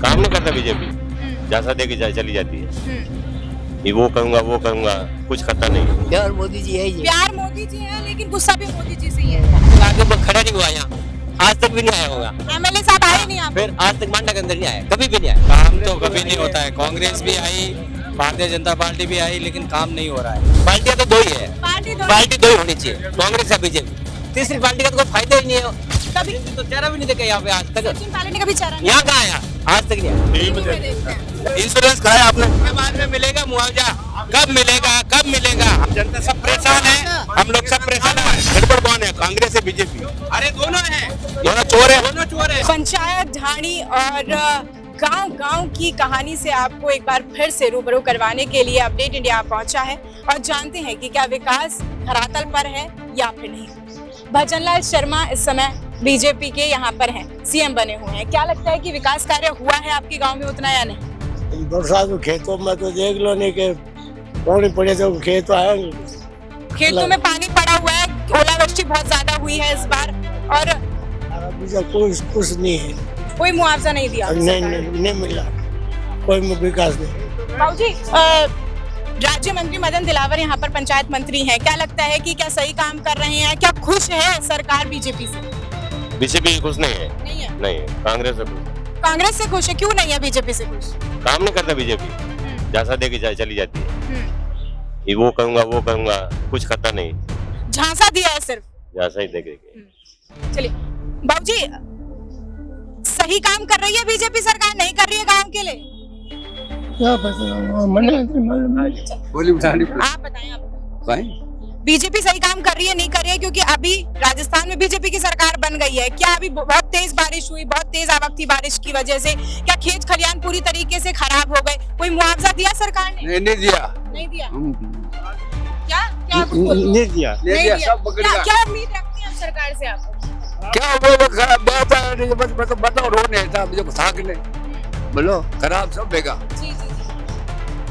काम नहीं करता बीजेपी, जैसा देके चली जाती है। ये वो करूंगा कुछ करता नहीं। प्यार मोदी जी है ही। प्यार मोदी जी है, लेकिन गुस्सा भी मोदी जी से ही है। आगे वो खड़ा नहीं हुआ यहाँ, आज तक भी नहीं आया होगा। एमएलए साहब आए नहीं आप? फिर आज तक मांडा के अंदर नहीं आया, कभी भी नहीं आया। काम तो कभी नहीं होता है। कांग्रेस भी आई, भारतीय जनता पार्टी भी आई, लेकिन काम नहीं हो रहा है। पार्टियां तो दो ही है, पार्टी दो ही होनी चाहिए, कांग्रेस या बीजेपी। तीसरी पार्टी का तो कोई फायदा ही नहीं है। कभी तो चेहरा भी नहीं देखा यहाँ पे आज तक। सचिन पायलट ने कभी चेहरा नहीं यहाँ कहाँ आया, आज तक नहीं आया। देखते हैं। इंश्योरेंस कराया आपने? बाद में मिलेगा मुआवजा, कब मिलेगा? जनता सब परेशान है, हम लोग सब परेशान है। गड़बड़ कौन है, कांग्रेस या बीजेपी? अरे दोनों है, दोनों चोर है। दोनों चोर है। पंचायत ढाणी और गांव की कहानी से आपको एक बार फिर से रूबरू करवाने के लिए अपडेट इंडिया पहुंचा है और जानते हैं कि क्या विकास धरातल पर है या फिर नहीं। भजनलाल शर्मा इस समय बीजेपी के यहाँ पर हैं, सीएम बने हुए हैं। क्या लगता है कि विकास कार्य हुआ है आपके गांव में उतना या नहीं? बरसात में खेतों में तो देख लो नहीं के पानी पड़े तो खेत आएंगे। खेतों में पानी पड़ा हुआ है, ओलावृष्टि बहुत ज्यादा हुई है इस बार और अभी तक कुछ नहीं है। कोई मुआवजा नहीं दिया। नहीं मिला, कोई विकास नहीं। बाबूजी, राज्य मंत्री मदन दिलावर यहाँ पर पंचायत मंत्री हैं। क्या लगता है कि क्या सही काम कर रहे हैं? क्या खुश है सरकार बीजेपी से? बीजेपी खुश नहीं है। नहीं है। नहीं, कांग्रेस से खुश। कांग्रेस से खुश है, क्यों नहीं है बीजेपी से खुश? काम नहीं करता बीजेपी, जैसा देके चली जाती है। ये वो करूंगा कुछ करता नहीं, झांसा दिया है सिर्फ। जैसा ही देखे। चलिए बाबूजी, सही काम कर रही है बीजेपी सरकार, नहीं कर रही है गांव के लिए? क्या पता, बोली आप बताएं। आप बीजेपी सही काम कर रही है, नहीं कर रही है? क्योंकि अभी राजस्थान में बीजेपी की सरकार बन गई है। क्या अभी बहुत तेज बारिश हुई, बहुत तेज आवक थी बारिश की वजह से, क्या खेत खलियान पूरी तरीके से खराब हो गए? कोई मुआवजा दिया सरकार ने? नहीं दिया। नहीं दिया। क्या क्या नहीं दिया। नहीं दिया। क्या उम्मीद रखती हैं सरकार से आप? क्या वो बताओ, रोने बोलो खराब सब देगा। जी।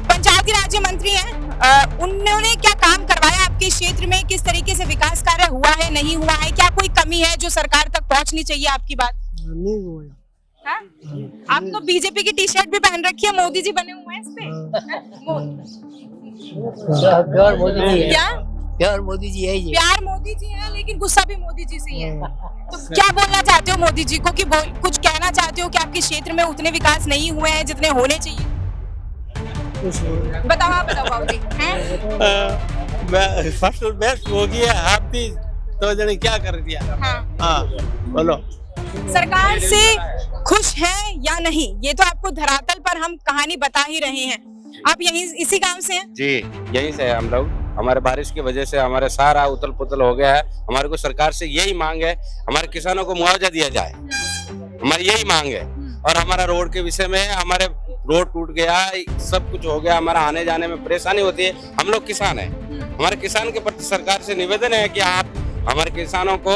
पंचायती राज्य मंत्री हैं, उन्होंने क्या काम करवाया आपके क्षेत्र में? किस तरीके से विकास कार्य हुआ है, नहीं हुआ है? क्या कोई कमी है जो सरकार तक पहुंचनी चाहिए? आपकी बात नहीं हुआ। हाँ? आप तो बीजेपी की टी शर्ट भी पहन रखी है, मोदी जी बने हुए हैं इस पे। प्यार मोदी जी है। क्या प्यार मोदी जी है ही। प्यार मोदी जी है, लेकिन गुस्सा भी मोदी जी से ही है। तो क्या बोलना चाहते हो मोदी जी को कि कुछ कहना चाहते हो कि आपके क्षेत्र में उतने विकास नहीं हुए हैं जितने होने चाहिए? बताओ, आप बताओ बाबूजी। फर्स्ट बेस्ट हो गया, आप भी तो जने क्या कर दिया। हाँ बोलो। सरकार से खुश हैं या नहीं, ये तो आपको धरातल पर हम कहानी बता ही रहे हैं। आप यहीं इसी गांव से हैं? जी, यहीं से हम लोग। हमारे बारिश की वजह से हमारे सारा उथल पुथल हो गया है। हमारे को सरकार से यही मांग है, हमारे किसानों को मुआवजा दिया जाए, हमारी यही मांग है। और हमारा रोड के विषय में, हमारे रोड टूट गया, सब कुछ हो गया, हमारा आने जाने में परेशानी होती है। हम लोग किसान हैं, हमारे किसान के प्रति सरकार से निवेदन है कि आप हमारे किसानों को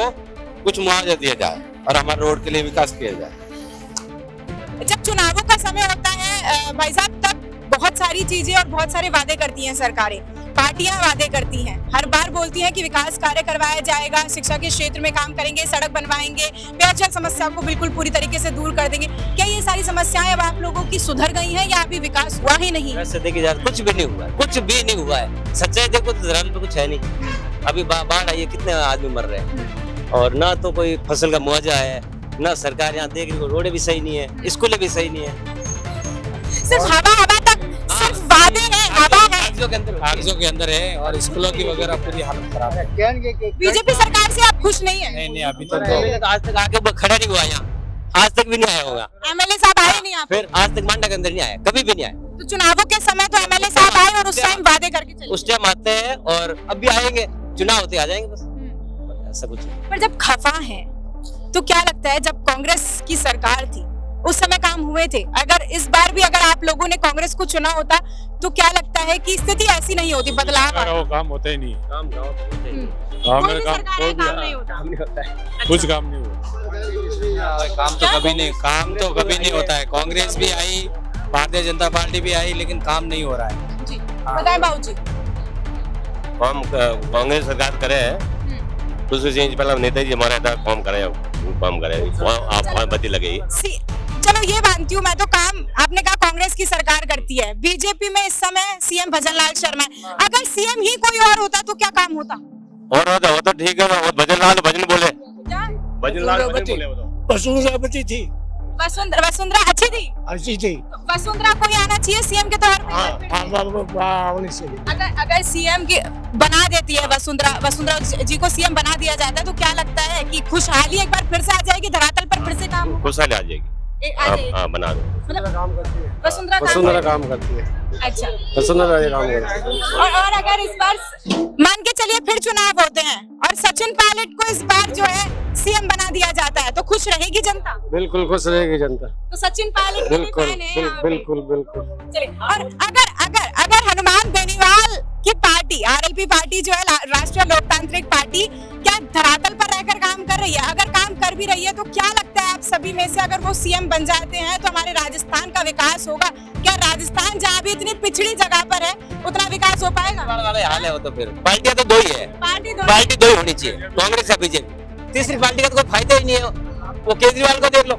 कुछ मुआवजा दिया जाए और हमारे रोड के लिए विकास किया जाए। जब चुनावों का समय होता है भाई साहब, तब बहुत सारी चीजें और बहुत सारे वादे करती हैं सरकारें, पार्टियां वादे करती हैं, हर बार बोलती हैं कि विकास कार्य करवाया जाएगा, शिक्षा के क्षेत्र में काम करेंगे, सड़क बनवाएंगे, पेयजल समस्या को बिल्कुल पूरी तरीके से दूर कर देंगे। क्या ये सारी समस्याएं अब आप लोगों की सुधर गई हैं या अभी विकास हुआ ही नहीं? वैसे देखिए यार, कुछ भी नहीं हुआ है, कुछ भी नहीं हुआ है। सच्चाई देखो तो धरातल पे कुछ है नहीं। अभी बाढ़ आई है, कितने आदमी मर रहे हैं, और ना तो कोई फसल का मुआवजा है, ना सरकार यहाँ देख रही है। रोडें भी सही नहीं है, स्कूलें भी सही नहीं है, सिर्फ हवा तक, सिर्फ वादे हैं, हवा है। कागजों के अंदर है और स्कूलों की वगैरह पूरी हालत खराब है। बीजेपी सरकार से आप खुश नहीं है? नहीं अभी तो आज तक आगे वो खड़ा नहीं हुआ यहाँ, आज तक भी नहीं आया होगा। एमएलए साहब आए नहीं आप? फिर आज तक मांडा के अंदर नहीं आया, कभी भी नहीं आया। तो चुनावों के समय तो एमएलए साहब आए और उस टाइम वादे करके चले। उस टाइम आते हैं और अब भी आएंगे, चुनाव होते आ जाएंगे, बस ऐसा कुछ है। पर जब खफा है तो क्या लगता है, जब कांग्रेस की सरकार थी उस समय काम हुए थे, अगर इस बार भी अगर आप लोगों ने कांग्रेस को चुना होता तो क्या लगता है कि स्थिति ऐसी नहीं होती, बदलाव आता? वो काम होता ही नहीं। काम गाँव कोई भी सरकार है, काम नहीं होता। कुछ काम नहीं हुआ। काम तो कभी नहीं होता है। कांग्रेस भी आई, भारतीय जनता पार्टी भी आई, लेकिन काम नहीं हो रहा है। जी बताएं बाबूजी। काम कांग्रेस सरकार करे दूसरी चीज, पहले नेताजी हमारा था काम करे, काम करे, आप बत्ती लगे। चलो ये मानती हूँ मैं, तो काम आपने कहा कांग्रेस की सरकार करती है, बीजेपी में इस समय सीएम भजनलाल शर्मा है, अगर सीएम ही कोई और होता तो क्या काम होता? और वो तो ठीक है, वो भजन बोले, क्या? भजन बोले वो तो। वसुंधरा बची थी, वसुंधरा अच्छी थी, अच्छी थी। वसुंधरा को ही आना चाहिए सीएम के तौर पे। अगर सीएम की बना देती है वसुंधरा जी को सीएम बना दिया जाता है, तो क्या लगता है कि खुशहाली एक बार फिर से आ जाएगी धरातल पर, फिर से काम खुशहाली आ जाएगी। आ जाएगी? हाँ, बना दो। मतलब वसुंधरा काम करती है, अच्छा। वसुंधरा काम करती है। और अगर इस बार मान के चलिए फिर चुनाव होते हैं और सचिन पायलट को इस बार जो है सीएम बना दिया जाता है, तो खुश रहेगी जनता? बिल्कुल खुश रहेगी जनता, तो सचिन पायलट के भी बिल्कुल फैन हैं यहाँ पे। बिल्कुल बिल्कुल। चलिए, और अगर हनुमान बेनीवाल की पार्टी आरएलपी पार्टी जो है राष्ट्रीय लोकतांत्रिक पार्टी क्या धरातल पर रहकर काम कर रही है? अगर काम कर भी रही है तो क्या लगता है आप सभी में से, अगर वो सीएम बन जाते हैं तो हमारे राजस्थान का विकास होगा? क्या राजस्थान जहाँ भी इतनी पिछड़ी जगह पर है उतना विकास हो पाएगा? वाले हाल है वो, तो फिर पार्टियां तो दो ही है, पार्टी दो ही होनी चाहिए, कांग्रेस या बीजेपी। तीसरी पार्टी का तो कोई फायदा ही नहीं है। वो केजरीवाल को देख लो,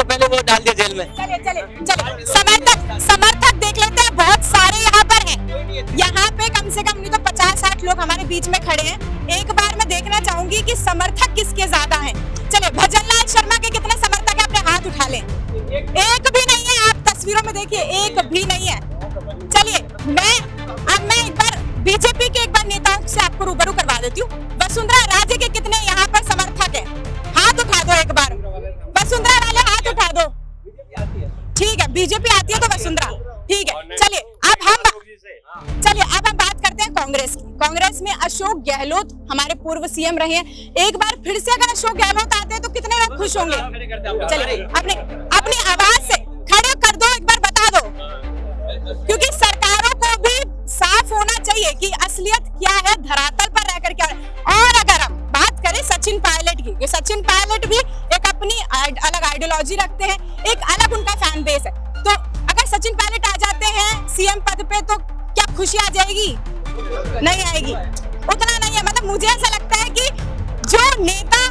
पहले वो डाल दिया जेल में। चलिए समर्थक देख लेते हैं, बहुत सारे यहाँ पर हैं। यहाँ पे कम से कम नहीं तो 50-60 लोग हमारे बीच में खड़े हैं। एक बार मैं देखना चाहूंगी कि समर्थक किसके ज्यादा हैं। चलिए, भजनलाल शर्मा के कितने समर्थक है, अपने हाथ उठा लें। एक भी नहीं है, आप तस्वीरों में देखिए, एक भी नहीं है। चलिए, मैं एक बार बीजेपी के एक बार नेताओं से आपको रूबरू करवा देती हूँ। वसुंधरा राजे के कितने यहाँ पर समर्थक है? हाथ उठा दो एक बार, वसुंधरा वाले हाथ उठा दो। ठीक है, बीजेपी आती है तो वसुंधरा, ठीक है। चलिए अब हम बात करते हैं कांग्रेस की। कांग्रेस में अशोक गहलोत हमारे पूर्व सीएम रहे हैं। एक बार फिर से अगर अशोक गहलोत आते हैं तो कितने लोग खुश होंगे? चलिए, अपनी आवाज से खड़े कर दो, एक बार बता दो, क्योंकि सरकारों को भी साफ होना चाहिए कि असलियत क्या है, धरातल पर रहकर क्या है। और अगर हम बात करें सचिन पायलट की, सचिन पायलट भी एक अपनी अलग आइडियोलॉजी रखते हैं, एक अलग उनका फैन बेस है। तो अगर सचिन पायलट आ जाते हैं सीएम पद पे तो क्या खुशी आ जाएगी? नहीं आएगी, उतना नहीं है। मतलब मुझे ऐसा लगता है कि जो नेता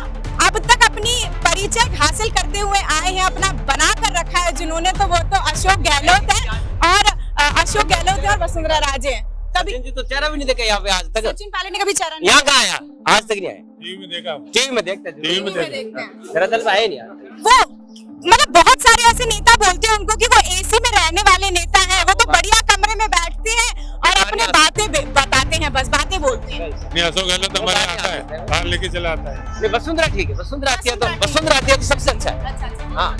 अब तक अपनी परिचय हासिल करते हुए आए हैं, अपना बना कर रखा है जिन्होंने, तो वो तो अशोक गहलोत है और वसुंधरा राजे हैं। कभी तो चेहरा भी नहीं देखा यहाँ पे आज तक। सचिन पायलट ने कभी चेहरा नहीं यहाँ कहाँ आया? आज तक नहीं आया। टीवी में देखा, टीवी में देखते देखते हैं। धरातल पे आए नहीं यार। वो मतलब बहुत सारे ऐसे नेता बोलते हैं उनको कि वो एसी में रहने वाले नेता हैं, वो तो बढ़िया कमरे में बैठते हैं और अपने बातें बताते हैं, बस बातें बोलते हैं। नहीं, अशोक गहलोत हमारे आता है, बाहर लेके चला आता है। नहीं, वसुंधरा ठीक है, वसुंधरा आती है तो सबसे अच्छा है। हाँ,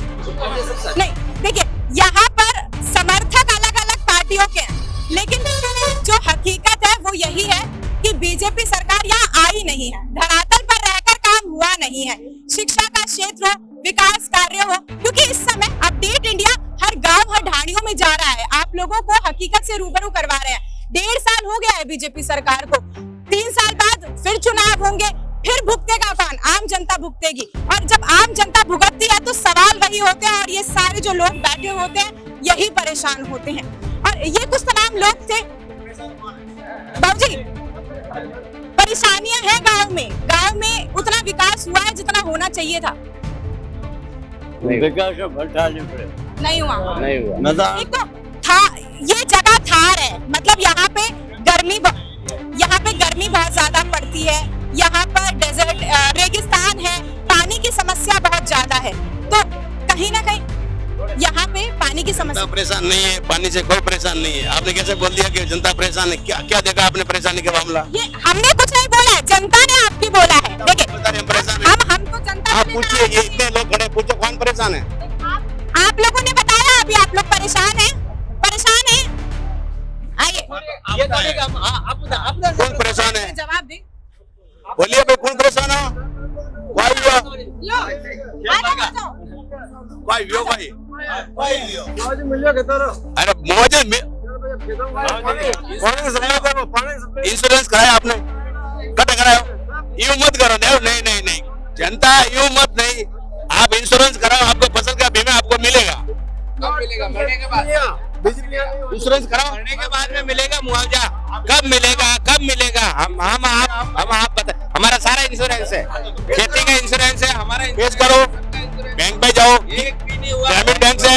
नहीं, देखिए, यहाँ पर समर्थक अलग अलग पार्टियों के हैं, लेकिन जो हकीकत है वो यही है कि बीजेपी सरकार यहाँ आई नहीं है, धरातल पर रहकर काम हुआ नहीं है। शिक्षा का क्षेत्र हो, विकास कार्य हो, क्योंकि इस समय अपडेट इंडिया हर गांव हर ढाणियों में जा रहा है, आप लोगों को हकीकत से रूबरू करवा रहे हैं। 1.5 साल हो गया है बीजेपी सरकार को, 3 साल बाद फिर चुनाव होंगे, फिर भुगतेगा कौन? आम जनता भुगतेगी। और जब आम जनता भुगतती है तो सवाल वही होते हैं, और ये सारे जो लोग बैठे होते हैं यही परेशान होते हैं। और ये कुछ तमाम लोग थे बाबूजी, परेशानियां हैं गांव में उतना विकास हुआ है जितना होना चाहिए था? नहीं हुआ। एक तो था, ये जगह थार है, मतलब यहाँ पे गर्मी बहुत ज्यादा पड़ती है, यहाँ पर डेजर्ट रेगिस्तान है, पानी की समस्या बहुत ज्यादा है, तो कहीं ना कहीं यहाँ पे पानी की समस्या। परेशान नहीं है, पानी से कोई परेशान नहीं है। आपने कैसे बोल दिया कि जनता परेशान है? क्या देखा आपने परेशानी का मामला? ये हमने कुछ नहीं बोला है, जनता ने आपकी बोला है। देखिए, हम तो जनता, आप पूछिए, ये इतने लोग खड़े, पूछो कौन परेशान है? आप लोगों ने बताया अभी, आप लोग परेशान हैं। आइए, कौन परेशान है? जवाब दे, बोलिए भाई, कौन परेशान हो? अरे मौजे इंश्योरेंस कराया आपने? कट कराया? यूं मत करो, नहीं, जनता यूं मत नहीं, आप इंश्योरेंस कराओ, आपको फसल का बीमा आपको मिलेगा। कब मिलेगा? मरने के बाद इंश्योरेंस कराओ, मरने के बाद में मिलेगा मुआवजा। कब मिलेगा? हम आप बता, हमारा सारा इंश्योरेंस है, खेती का इंश्योरेंस है हमारा। पेश करो, बैंक में जाओ, ग्रामीण बैंक से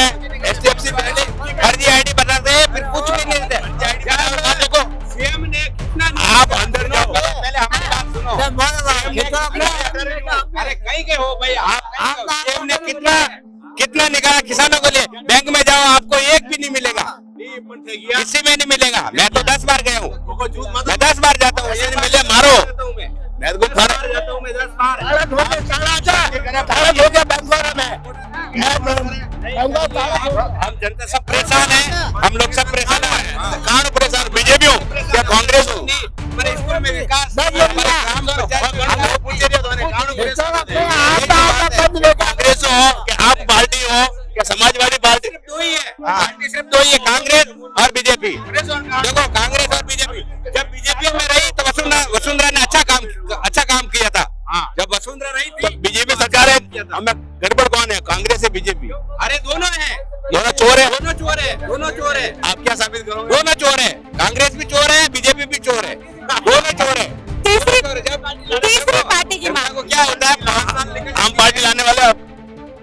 HDFC पहले फर्जी आईडी बनाते हैं, फिर कुछ भी नहीं देते। देखो सीएम ने कितना, आप अंदर जाओ, पहले हमारी बात सुनो। अरे कहीं के हो भाई आप, सीएम ने कितना निकाला किसानों को लिए। बैंक में जाओ आपको एक भी नहीं मिलेगा, किसी में नहीं मिलेगा। मैं तो 10 बार गया हूँ, मैं 10 बार जाता हूँ, ये नहीं मिले मारो, मैं तो जाता हूँ, मैं 10 बार। हम जनता सब परेशान है, हम लोग सब परेशान है। कौन परेशान, बीजेपी हो या कांग्रेस हो? मेरे स्कूल में विकास, कांग्रेस हो कि आप पार्टी हो क्या समाजवादी पार्टी, सिर्फ दो ही है पार्टी, सिर्फ दो ही है, कांग्रेस और बीजेपी। देखो कांग्रेस और बीजेपी, जब बीजेपी में रही तो वसुंधरा ने अच्छा काम किया था। जब वसुंधरा रही थी बीजेपी सरकार है, हमें गड़बड़ कौन है, कांग्रेस है बीजेपी? अरे दोनों है, दोनों चोर है, दोनों चोर है, दोनों चोर है। आप क्या साबित करोगे? दोनों चोर है, कांग्रेस भी चोर है, बीजेपी भी चोर है, दोनों चोर है। तीसरी पार्टी की मांग को क्या होता है, आम पार्टी लाने वाला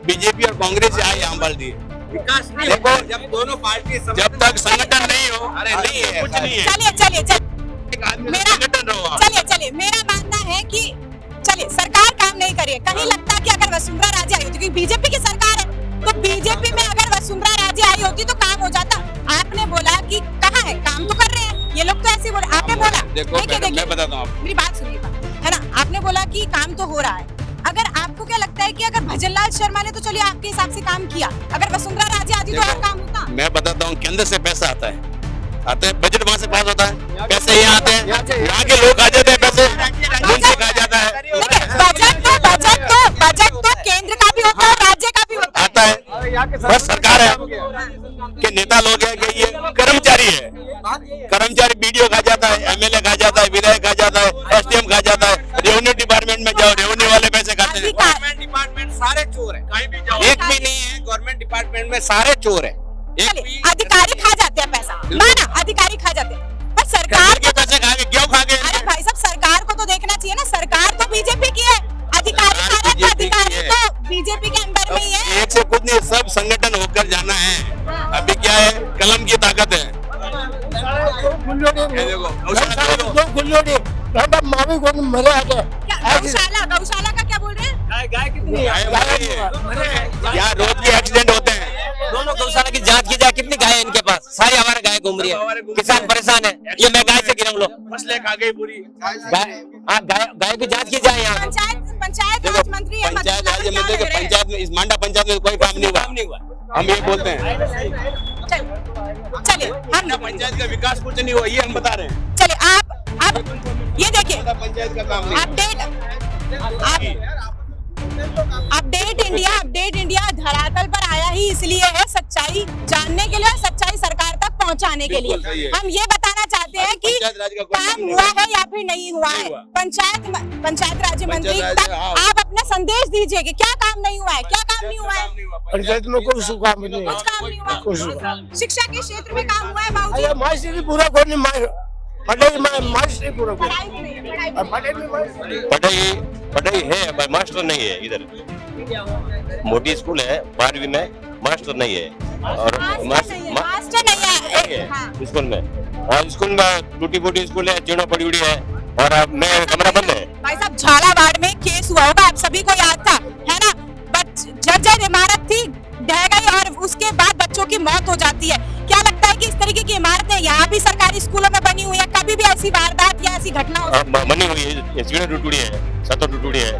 बीजेपी और कांग्रेस से आई आम पार्टी। विकास नहीं देखो, जब दोनों पार्टी जब तक संगठन नहीं हो, अरे नहीं है कुछ नहीं है। चलिए मेरा मानना है कि चलिए सरकार काम नहीं करिए। कहीं लगता है कि अगर वसुंधरा राजे आई होती, क्योंकि बीजेपी की सरकार है, तो बीजेपी में अगर वसुंधरा राजे आई होती तो काम हो जाता। आपने बोला कि कहाँ है, काम तो कर रहे हैं ये लोग, तो ऐसे बोले। आपने बोला देखिए मैं बताता हूँ, मेरी बात सुनिएगा, है ना। आपने बोला कि काम तो हो रहा है। अगर आपको क्या लगता है कि अगर भजनलाल शर्मा ने तो चलिए आपके हिसाब से काम किया, अगर वसुंधरा राजे आती तो और काम होता? मैं बताता हूँ, केंद्र से पैसा आता है, बजट वहाँ से पास होता है, पैसे यहाँ आते हैं, यहाँ के लोग आ जाते हैं, पैसे उनसे कहा जाता है। बजट तो केंद्र का भी होता है, राज्य का भी होता आता है, बस सरकार है के नेता लोग हैं कि ये कर्मचारी है, कर्मचारी बीडीओ खा जाता है, एमएलए खा जाता है, विधायक खा जाता है, एसडीएम खा जाता है। रेवेन्यू डिपार्टमेंट में जाओ, रेवेन्यू वाले पैसे खाते हैं। गवर्नमेंट डिपार्टमेंट सारे चोर है, कहीं भी जाओ एक भी नहीं है, गवर्नमेंट डिपार्टमेंट में सारे चोर है। अधिकारी खा जाते हैं पैसा, माना अधिकारी खा जाते हैं, पर सरकार के पैसे खा के क्यों खा गए? अरे भाई साहब, सरकार को तो देखना चाहिए ना, सरकार तो बीजेपी की है, अधिकारी खा रहे हैं, अधिकारी तो बीजेपी के अंदर में ही है। एक से कुछ नहीं, सब संगठन होकर जाना है। अभी क्या है, कलम की ताकत है। गौशाला का क्या बोल रहे हैं? गाय कितनी है? यहाँ रोज भी एक्सीडेंट होते हैं। दोनों गौशाला की जांच की जाए, कितनी गाय है इनके पास? सारी हमारे गाय घूम रही है, किसान परेशान है। ये मैं गाय से गिरा लो, फसलें खा गई पूरी। गाय की जांच की जाए यहाँ। पंचायत राज मंत्री है, पंचायत राज मंत्री के पंचायत में, इस मांडा पंचायत में कोई काम नहीं हुआ। हम ये बोलते हैं, चलिए हम पंचायत का विकास कुछ नहीं हुआ, ये हम बता रहे हैं। चलिए आप ये देखिए, पंचायत का काम अपडेट इंडिया धरातल पर आया ही इसलिए है, सच्चाई जानने के लिए, सच्चाई सरकार तक पहुंचाने के लिए। हम ये बताना चाहते हैं कि काम हुआ है या फिर नहीं हुआ है। पंचायत राज्य मंत्री तक आप अपना संदेश दीजिए कि क्या काम नहीं हुआ है, क्या काम नहीं हुआ है। पंचायत में कुछ काम नहीं कुछ काम नहीं हुआ। शिक्षा के क्षेत्र में काम हुआ है बाबूजी? है पूरा पढ़ाई है पर मास्टर नहीं है इधर। मोटी स्कूल है, 12वीं में मास्टर नहीं है, और मास्टर नहीं है स्कूल में। और स्कूल में टूटी फूटी स्कूल है, चीणों पड़ी उड़ी है, और अब मैं कमरा बंद है। भाई साहब, झालावाड़ में केस हुआ होगा, आप सभी को याद था, है ना। जर्जर इमारत थी, ढह गई, और उसके बाद बच्चों की मौत हो जाती है। क्या लगता है कि इस तरीके की इमारतें यहाँ भी सरकारी स्कूलों में बनी हुई है? कभी भी ऐसी वारदात या ऐसी घटना बनी हुई है? चीणें टूटी है, छत टूटी है,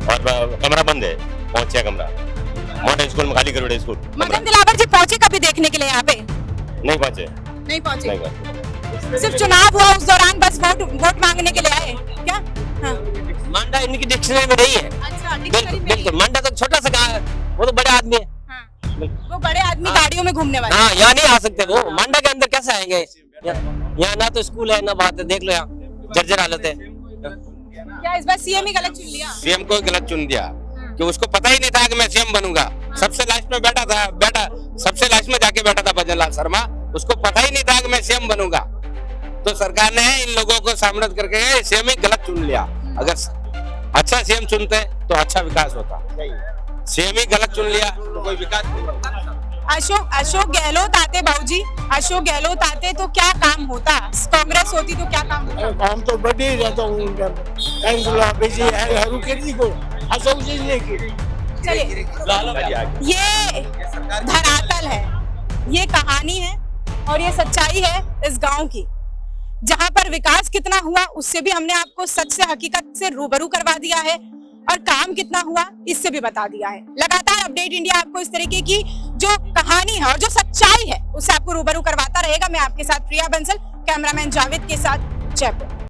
और कमरा बंद है, 5-6 कमरा। मॉडल स्कूल में खाली करोड़े स्कूल। मदन दिलावर जी पहुंचे कभी देखने के लिए यहाँ पे? नहीं पहुंचे। सिर्फ चुनाव हुआ उस दौरान बस वोट मांगने के लिए आए क्या? हाँ। मांडा इनकी डिक्शनरी में नहीं है। अच्छा, डिक्शनरी में बिल्कुल, मांडा तो छोटा सा गाँव है, वो तो बड़े आदमी है। हाँ। वो बड़े आदमी गाड़ियों में घूमने वाले। हाँ, यहाँ नहीं आ सकते वो। मांडा के अंदर कैसे आएंगे? यहाँ ना तो स्कूल है ना बात है, देख लो यहाँ जर्जर हालत है। क्या इस बार सीएम ही गलत चुन लिया? सीएम को गलत चुन दिया, कि उसको पता ही नहीं था कि मैं सीएम बनूंगा। सबसे लास्ट में सबसे लास्ट में जाके बैठा था भजनलाल शर्मा, उसको पता ही नहीं था कि मैं सीएम बनूंगा। तो सरकार ने इन लोगों को सामने करके सीएम ही गलत चुन लिया। अगर अच्छा सीएम चुनते तो अच्छा विकास होता। सीएम ही गलत चुन लिया तो कोई विकास नहीं। अशोक गहलोत आते बाबूजी, अशोक गहलोत आते तो क्या काम होता, कांग्रेस होती तो क्या काम होता? काम तो बढ़ ही रहता हूँ उनका काउंसिलर बिजी है हरू खेती को अशोक जी ने की। चलिए, ये धरातल है, ये कहानी है और ये सच्चाई है इस गांव की, जहां पर विकास कितना हुआ उससे भी हमने आपको सच से हकीकत से रूबरू करवा दिया है और काम कितना हुआ इससे भी बता दिया है। लगातार अपडेट इंडिया आपको इस तरीके की जो कहानी है और जो सच्चाई है उससे आपको रूबरू करवाता रहेगा। मैं आपके साथ प्रिया बंसल, कैमरामैन जावेद के साथ, जयपुर।